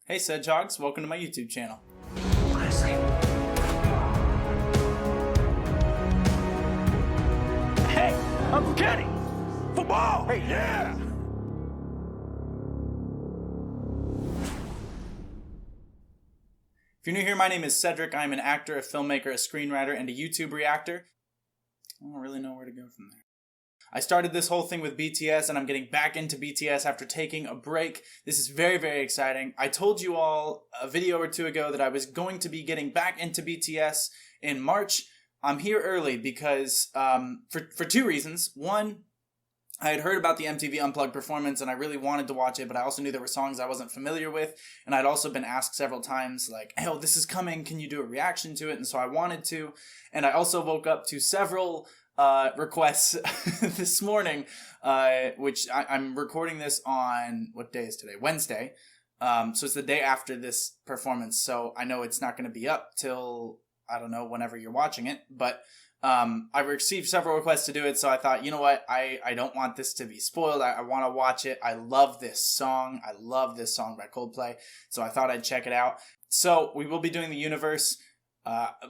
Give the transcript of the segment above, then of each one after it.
Hey Sedgehogs, welcome to my YouTube channel. Hey, Uncle Kenny! Football! Hey, yeah! If you're new here, my name is Cedric. I'm an actor, a filmmaker, a screenwriter, and a YouTube reactor. I don't really know where to go from there. I started this whole thing with BTS, and I'm getting back into BTS after taking a break. This is very, very exciting. I told you all a video or two ago that I was going to be getting back into BTS in March. I'm here early because, for two reasons. One, I had heard about the MTV Unplugged performance and I really wanted to watch it, but I also knew there were songs I wasn't familiar with, and I'd also been asked several times, like, hey, oh, this is coming, can you do a reaction to it? And so I wanted to, and I also woke up to several requests this morning, which I'm recording this on, what day is today? Wednesday. So it's the day after this performance, so I know it's not going to be up till, I don't know, whenever you're watching it, but I received several requests to do it, so I thought, you know what, I don't want this to be spoiled. I want to watch it. I love this song. I love this song by Coldplay, so I thought I'd check it out. So we will be doing the universe.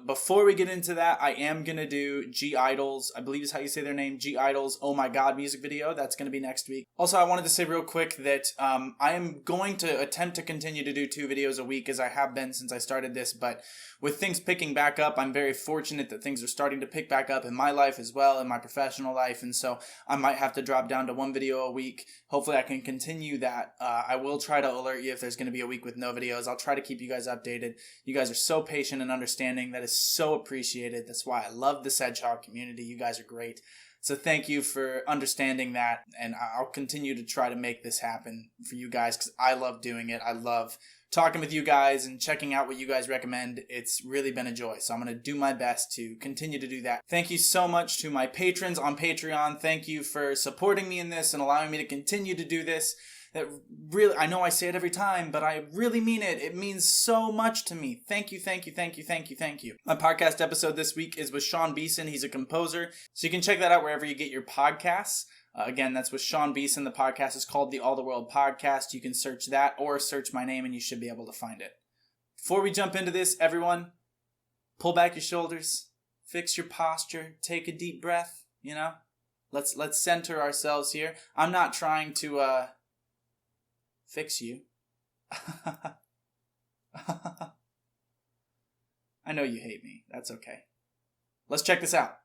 Before we get into that, I am going to do G-Idol's, I believe is how you say their name, G-Idol's Oh My God music video. That's going to be next week. Also, I wanted to say real quick that I am going to attempt to continue to do 2 videos a week as I have been since I started this, but with things picking back up, I'm very fortunate that things are starting to pick back up in my life as well, in my professional life, and so I might have to drop down to 1 video a week. Hopefully I can continue that. I will try to alert you if there's going to be a week with no videos. I'll try to keep you guys updated. You guys are so patient and understanding. That is so appreciated. That's why I love the Sedgehog community. You guys are great. So thank you for understanding that, and I'll continue to try to make this happen for you guys because I love doing it. I love talking with you guys and checking out what you guys recommend. It's really been a joy, so I'm going to do my best to continue to do that. Thank you so much to my patrons on Patreon. Thank you for supporting me in this and allowing me to continue to do this. That really, I know I say it every time, but I really mean it. It means so much to me. Thank you, thank you, thank you, thank you, thank you. My podcast episode this week is with Sean Beeson. He's a composer, so you can check that out wherever you get your podcasts. Again, that's with Sean Beeson. The podcast is called the All the World Podcast. You can search that or search my name and you should be able to find it. Before we jump into this, everyone, pull back your shoulders, fix your posture, take a deep breath, you know? Let's center ourselves here. I'm not trying to, fix you. I know you hate me. That's okay. Let's check this out.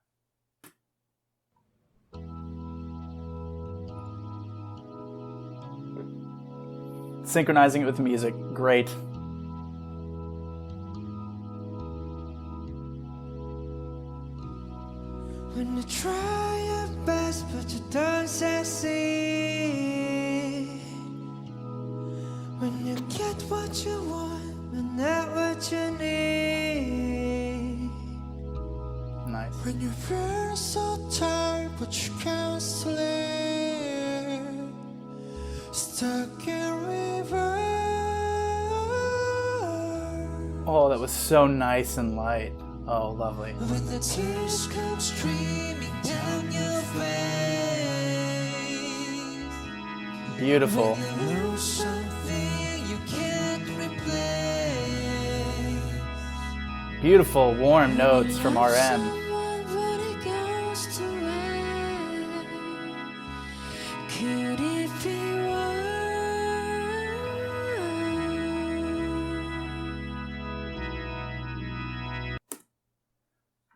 Synchronizing it with music. Great. When you try your best but you don't succeed, when you get what you want but not what you need, Nice. when you feel so tired but you can't sleep, stuck in reverse. Oh, that was so nice and light. Oh, lovely. When the tears come streaming down your face, Beautiful. when you lose something you can't replace, Beautiful, warm notes from RM. someone but it goes to waste. Could it be worse?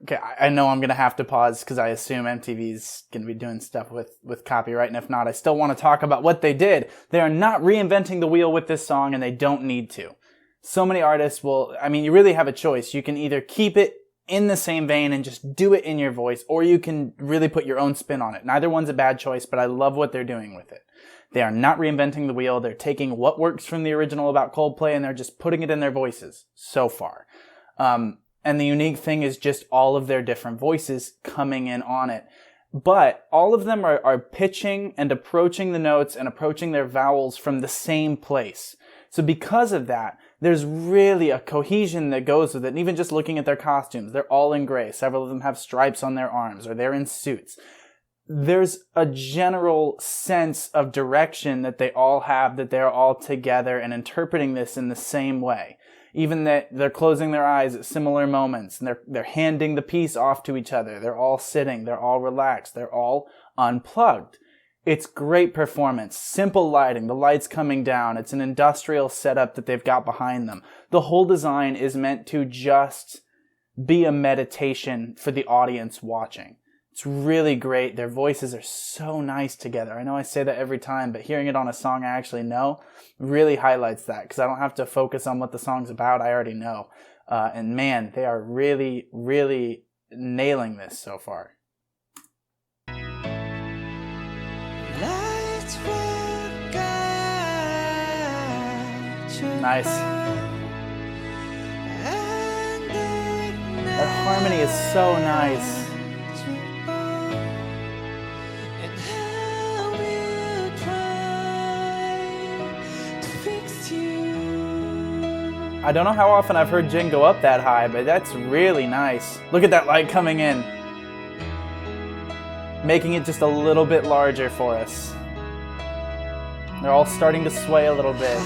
Okay, I know I'm going to have to pause because I assume MTV's going to be doing stuff with copyright, and if not, I still want to talk about what they did. They are not reinventing the wheel with this song, and they don't need to. So many artists will, I mean, you really have a choice. You can either keep it in the same vein and just do it in your voice, or you can really put your own spin on it. Neither one's a bad choice, but I love what they're doing with it. They are not reinventing the wheel. They're taking what works from the original about Coldplay, and they're just putting it in their voices so far. And the unique thing is just all of their different voices coming in on it. But all of them are pitching and approaching the notes and approaching their vowels from the same place. So because of that, there's really a cohesion that goes with it. And even just looking at their costumes, they're all in gray. Several of them have stripes on their arms or they're in suits. there's a general sense of direction that they all have, that they're all together and interpreting this in the same way. Even that they're closing their eyes at similar moments, and they're handing the piece off to each other. They're all sitting, they're all relaxed, they're all unplugged. It's great performance, simple lighting, the lights coming down. It's an industrial setup that they've got behind them. The whole design is meant to just be a meditation for the audience watching. It's really great. Their voices are so nice together. I know I say that every time, but hearing it on a song I actually know really highlights that, because I don't have to focus on what the song's about. I already know. And man, they are really, really nailing this so far. Nice. That harmony is so nice. I don't know how often I've heard Jin go up that high, but that's really nice. Look at that light coming in. Making it just a little bit larger for us. They're all starting to sway a little bit.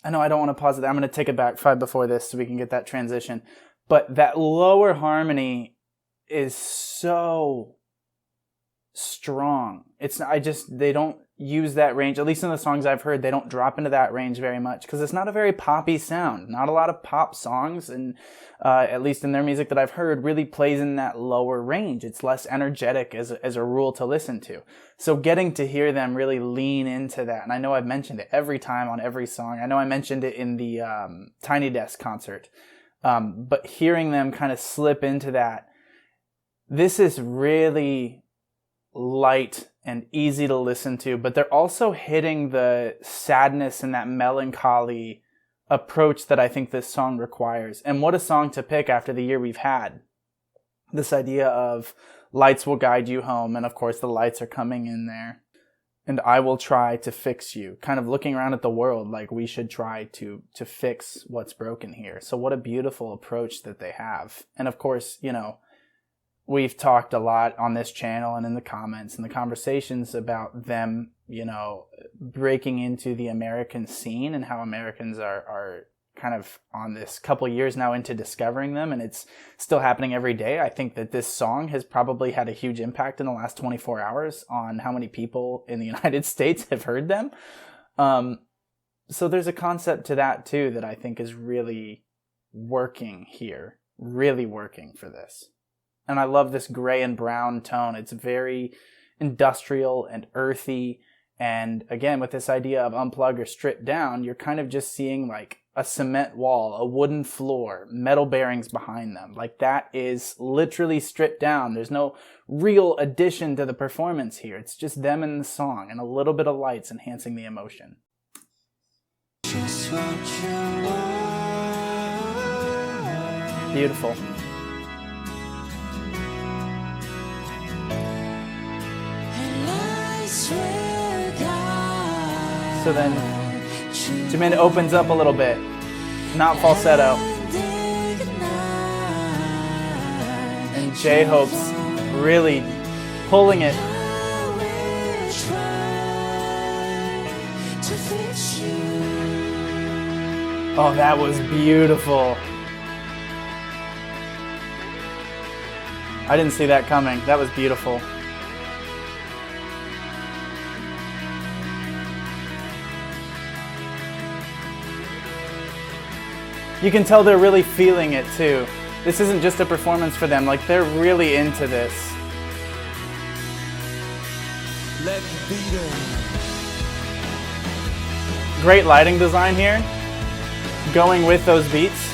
I know I don't want to pause it there. I'm going to take it back 5 before this so we can get that transition. But that lower harmony is so strong. They don't use that range, at least in the songs I've heard, they don't drop into that range very much because it's not a very poppy sound. Not a lot of pop songs, and at least in their music that I've heard, really plays in that lower range. It's less energetic as a rule to listen to. So getting to hear them really lean into that, and I know I've mentioned it every time on every song. I know I mentioned it in the Tiny Desk concert, but hearing them kind of slip into that, this is really light and easy to listen to, but they're also hitting the sadness and that melancholy approach that I think this song requires. And what a song to pick after the year we've had. This idea of lights will guide you home, and of course the lights are coming in there. And I will try to fix you. Kind of looking around at the world like we should try to fix what's broken here. So what a beautiful approach that they have. And of course, we've talked a lot on this channel and in the comments and the conversations about them, breaking into the American scene and how Americans are kind of on this couple years now into discovering them, and it's still happening every day. I think that this song has probably had a huge impact in the last 24 hours on how many people in the United States have heard them. So there's a concept to that too that I think is really working here, really working for this. And I love this gray and brown tone. It's very industrial and earthy. And again, with this idea of unplug or strip down, you're kind of just seeing like a cement wall, a wooden floor, metal bearings behind them. Like that is literally stripped down. There's no real addition to the performance here. It's just them and the song and a little bit of lights enhancing the emotion. Beautiful. So then Jimin opens up a little bit, not falsetto. And J-Hope's really pulling it. Oh, that was beautiful. I didn't see that coming. That was beautiful. You can tell they're really feeling it too. This isn't just a performance for them, like they're really into this. Great lighting design here, going with those beats.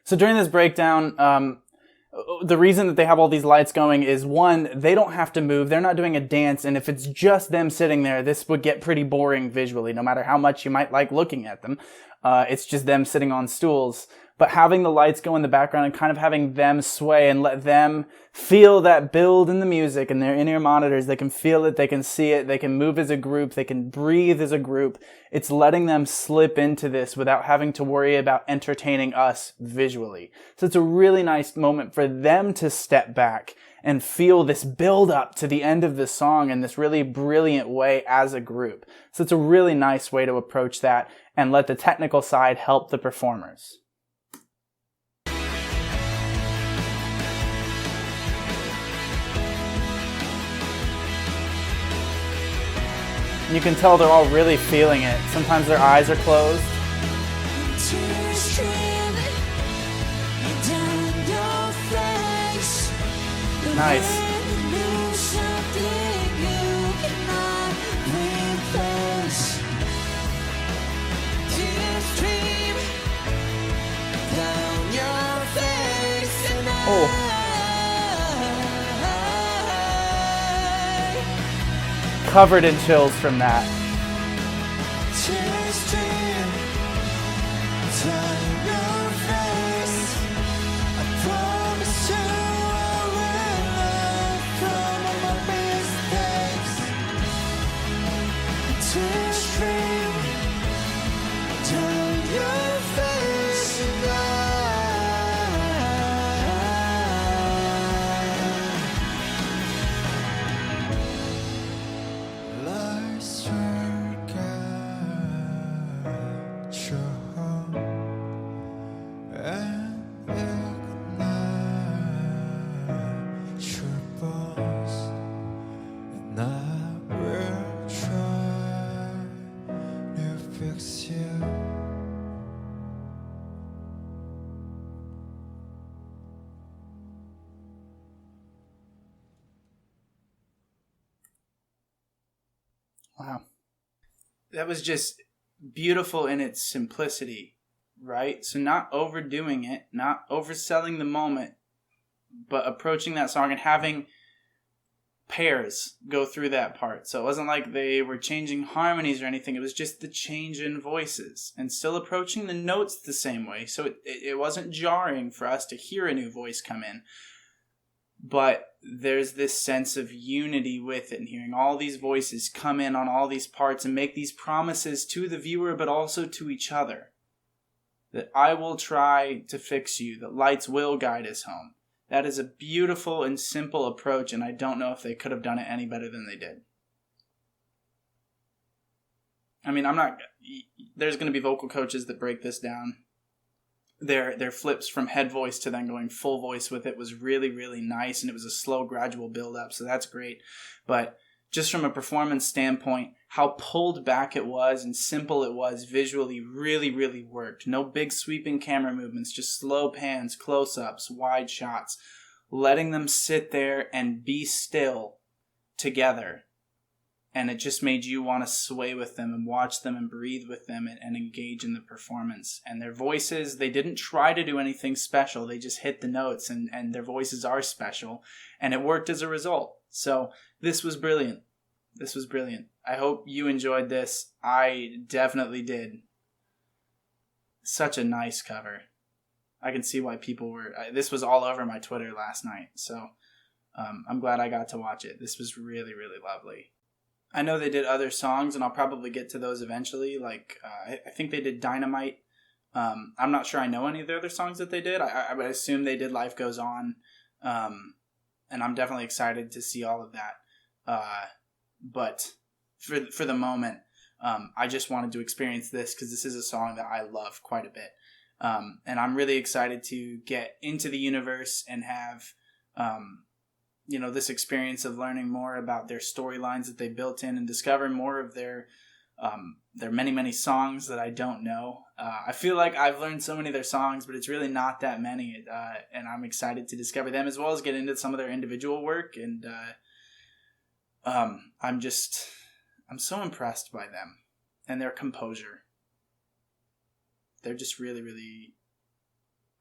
So during this breakdown, the reason that they have all these lights going is, one, they don't have to move. They're not doing a dance. And if it's just them sitting there, this would get pretty boring visually, no matter how much you might like looking at them. It's just them sitting on stools. But having the lights go in the background and kind of having them sway and let them feel that build in the music and their in-ear monitors, they can feel it, they can see it, they can move as a group, they can breathe as a group. It's letting them slip into this without having to worry about entertaining us visually. So it's a really nice moment for them to step back and feel this build up to the end of the song in this really brilliant way as a group. So it's a really nice way to approach that and let the technical side help the performers. You can tell they're all really feeling it. Sometimes their eyes are closed. Nice. Oh. Covered in chills from that. Wow. That was just beautiful in its simplicity, right? So not overdoing it, not overselling the moment, but approaching that song and having pairs go through that part. So it wasn't like they were changing harmonies or anything. It was just the change in voices and still approaching the notes the same way. So it wasn't jarring for us to hear a new voice come in. But there's this sense of unity with it and hearing all these voices come in on all these parts and make these promises to the viewer, but also to each other. That I will try to fix you, that lights will guide us home. That is a beautiful and simple approach, and I don't know if they could have done it any better than they did. I mean, there's going to be vocal coaches that break this down. Their flips from head voice to then going full voice with it was really, really nice, and it was a slow, gradual build-up, so that's great. But just from a performance standpoint, how pulled back it was and simple it was visually really, really worked. No big sweeping camera movements, just slow pans, close-ups, wide shots, letting them sit there and be still together. And it just made you want to sway with them and watch them and breathe with them and engage in the performance. And their voices, they didn't try to do anything special. They just hit the notes, and their voices are special. And it worked as a result. So this was brilliant. This was brilliant. I hope you enjoyed this. I definitely did. Such a nice cover. I can see why people were... This was all over my Twitter last night. So I'm glad I got to watch it. This was really, really lovely. I know they did other songs, and I'll probably get to those eventually. Like, I think they did Dynamite. I'm not sure I know any of the other songs that they did. I would assume they did Life Goes On. And I'm definitely excited to see all of that. But for the moment, I just wanted to experience this because this is a song that I love quite a bit. And I'm really excited to get into the universe and have... this experience of learning more about their storylines that they built in and discover more of their many, many songs that I don't know. I feel like I've learned so many of their songs, but it's really not that many. And I'm excited to discover them as well as get into some of their individual work. And I'm so impressed by them and their composure. They're just really, really,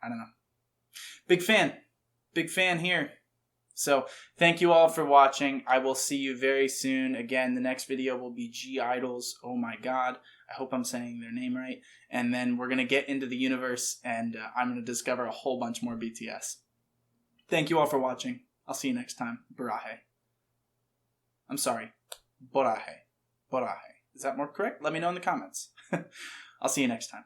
I don't know. Big fan here. So thank you all for watching. I will see you very soon. Again, the next video will be G-Idols. Oh my god. I hope I'm saying their name right. And then we're going to get into the universe, and I'm going to discover a whole bunch more BTS. Thank you all for watching. I'll see you next time. Barahe. I'm sorry. Borahe. Borahe. Is that more correct? Let me know in the comments. I'll see you next time.